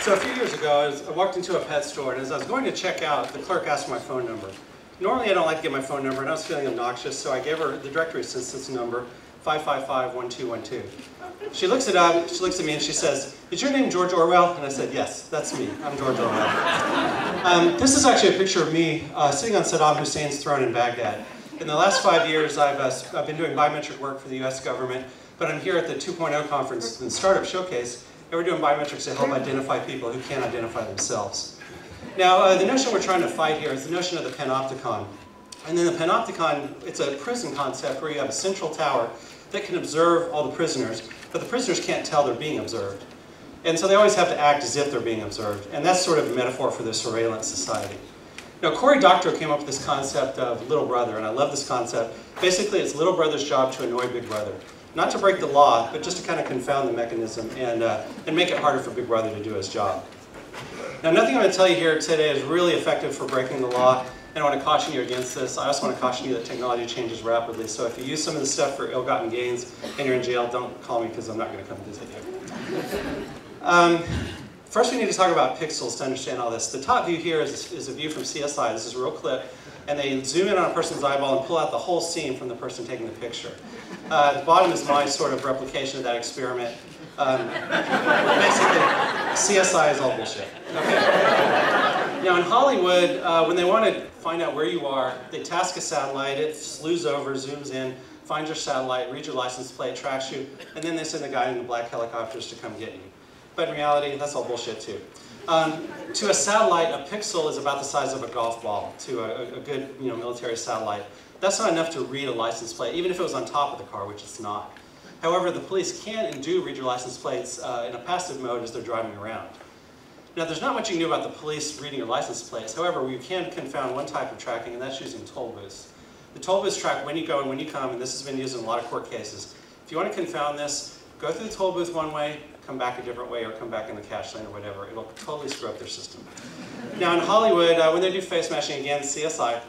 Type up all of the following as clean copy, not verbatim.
So a few years ago, I walked into a pet store, and as I was going to check out, the clerk asked for my phone number. Normally, I don't like to give my phone number, and I was feeling obnoxious, so I gave her the directory assistance number, 555-1212. She looks it up, she looks at me, and she says, "Is your name George Orwell?" And I said, "Yes, that's me. I'm George Orwell." This is actually a picture of me sitting on Saddam Hussein's throne in Baghdad. In the last 5 years, I've been doing biometric work for the US government, but I'm here at the 2.0 conference and Startup Showcase, and we're doing biometrics to help identify people who can't identify themselves. Now, the notion we're trying to fight here is the notion of the panopticon. And then the panopticon, it's a prison concept where you have a central tower that can observe all the prisoners, but the prisoners can't tell they're being observed. And so they always have to act as if they're being observed. And that's sort of a metaphor for the surveillance society. Now, Cory Doctorow came up with this concept of little brother, and I love this concept. Basically, it's little brother's job to annoy big brother. Not to break the law, but just to kind of confound the mechanism and make it harder for big brother to do his job. Now, nothing I'm going to tell you here today is really effective for breaking the law, and I want to caution you against this. I also want to caution you that technology changes rapidly, so if you use some of this stuff for ill-gotten gains and you're in jail, don't call me because I'm not going to come visit you. First, we need to talk about pixels to understand all this. The top view here is a view from CSI. This is a real clip. And they zoom in on a person's eyeball and pull out the whole scene from the person taking the picture. The bottom is my sort of replication of that experiment. Basically, CSI is all bullshit. Okay. Now in Hollywood, when they want to find out where you are, they task a satellite, it slews over, zooms in, finds your satellite, reads your license plate, tracks you, and then they send the guy in the black helicopters to come get you. But in reality, that's all bullshit too. To a satellite, a pixel is about the size of a golf ball to a good military satellite. That's not enough to read a license plate, even if it was on top of the car, which it's not. However, the police can and do read your license plates in a passive mode as they're driving around. Now, there's not much you can do about the police reading your license plates. However, we can confound one type of tracking, and that's using toll booths. The toll booths track when you go and when you come, and this has been used in a lot of court cases. If you want to confound this, go through the toll booth one way, come back a different way, or come back in the cash lane or whatever. It'll totally screw up their system. Now in Hollywood, when they do face matching, again, CSI,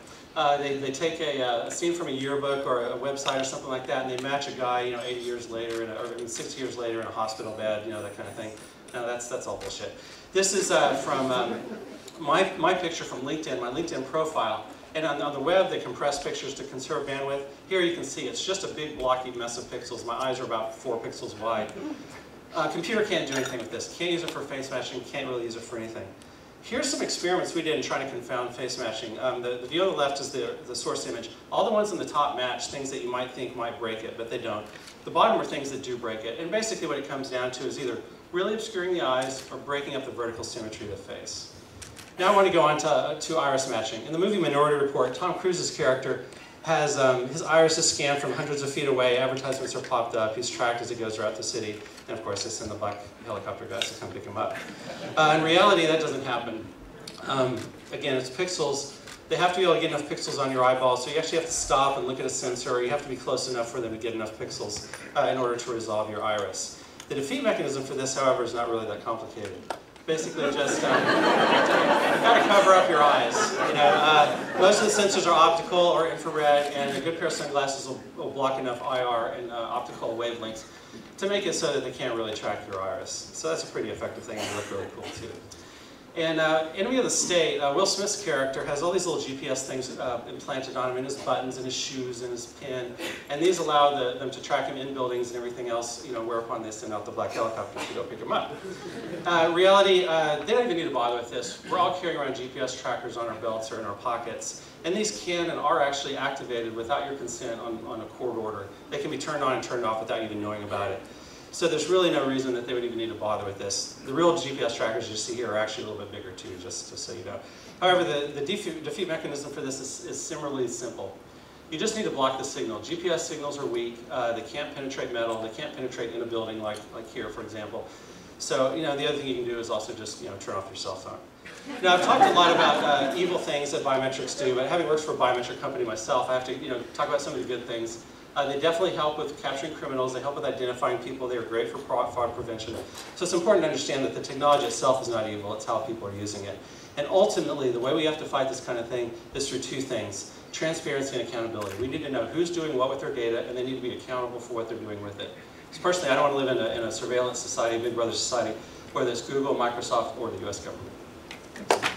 they take a scene from a yearbook or a website or something like that, and they match a guy, 80 years later, or 60 years later in a hospital bed, that kind of thing. No, that's all bullshit. This is from my picture from LinkedIn, my LinkedIn profile. And on the web, they compress pictures to conserve bandwidth. Here you can see it's just a big blocky mess of pixels. My eyes are about 4 pixels wide. Computer can't do anything with this. Can't use it for face matching, can't really use it for anything. Here's some experiments we did in trying to confound face matching. The view on the left is the source image. All the ones on the top match things that you might think might break it, but they don't. The bottom are things that do break it. And basically what it comes down to is either really obscuring the eyes or breaking up the vertical symmetry of the face. Now I want to go on to iris matching. In the movie Minority Report, Tom Cruise's character has his iris is scanned from hundreds of feet away, advertisements are popped up, he's tracked as he goes throughout the city, and of course they send the black helicopter guys to come pick him up. In reality, that doesn't happen. Again, it's pixels. They have to be able to get enough pixels on your eyeball, so you actually have to stop and look at a sensor, or you have to be close enough for them to get enough pixels in order to resolve your iris. The defeat mechanism for this, however, is not really that complicated. Basically just, you've got to cover up your eyes. Most of the sensors are optical or infrared, and a good pair of sunglasses will block enough IR and optical wavelengths to make it so that they can't really track your iris. So that's a pretty effective thing, and they look really cool too. And Enemy of the State, Will Smith's character has all these little GPS things implanted on him in his buttons and his shoes and his pin, and these allow them to track him in buildings and everything else, whereupon they send out the black helicopter to go pick him up. Reality, they don't even need to bother with this. We're all carrying around GPS trackers on our belts or in our pockets, and these can and are actually activated without your consent on a court order. They can be turned on and turned off without you even knowing about it. So there's really no reason that they would even need to bother with this. The real GPS trackers you see here are actually a little bit bigger too, just so you know. However, the defeat mechanism for this is similarly simple. You just need to block the signal. GPS signals are weak. They can't penetrate metal. They can't penetrate in a building like here, for example. So the other thing you can do is also just turn off your cell phone. Now I've talked a lot about evil things that biometrics do, but having worked for a biometric company myself, I have to talk about some of the good things. They definitely help with capturing criminals. They help with identifying people. They are great for fraud prevention. So it's important to understand that the technology itself is not evil. It's how people are using it. And ultimately, the way we have to fight this kind of thing is through two things: transparency and accountability. We need to know who's doing what with their data, and they need to be accountable for what they're doing with it. So personally, I don't want to live in a surveillance society, a Big Brother society. whether it's Google, Microsoft, or the US government.